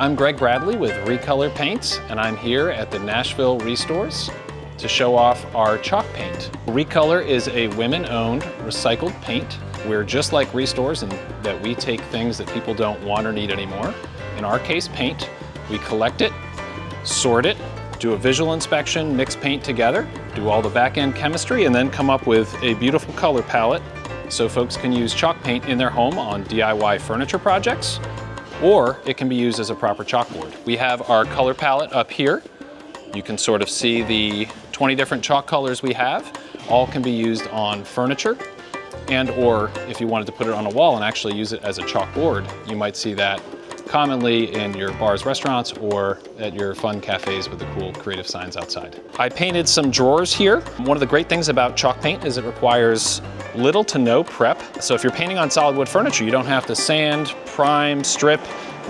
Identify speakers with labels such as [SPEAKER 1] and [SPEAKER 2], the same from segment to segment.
[SPEAKER 1] I'm Greg Bradley with Recolor Paints, and I'm here at the Nashville Restores to show off our chalk paint. Recolor is a women-owned recycled paint. We're just like Restores in that we take things that people don't want or need anymore. In our case, paint. We collect it, sort it, do a visual inspection, mix paint together, do all the back-end chemistry, and then come up with a beautiful color palette so folks can use chalk paint in their home on DIY furniture projects, or it can be used as a proper chalkboard. We have our color palette up here. You can sort of see the 20 different chalk colors we have. All can be used on furniture, and or if you wanted to put it on a wall and actually use it as a chalkboard, you might see that commonly in your bars, restaurants, or at your fun cafes with the cool creative signs outside. I painted some drawers here. One of the great things about chalk paint is it requires little to no prep. So if you're painting on solid wood furniture, you don't have to sand, prime, strip,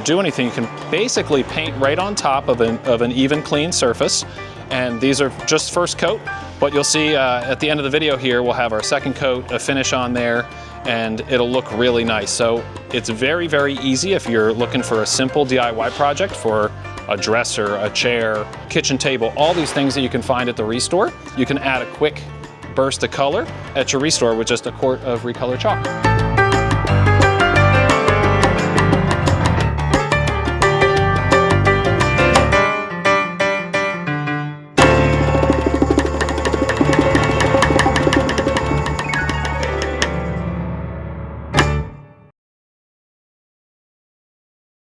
[SPEAKER 1] do anything. You can basically paint right on top of an even, clean surface. And these are just first coat, but you'll see at the end of the video here, we'll have our second coat, a finish on there, and it'll look really nice. So it's very, very easy if you're looking for a simple DIY project for a dresser, a chair, kitchen table, all these things that you can find at the Restore. You can add a quick burst of color at your Restore with just a quart of Recolor chalk.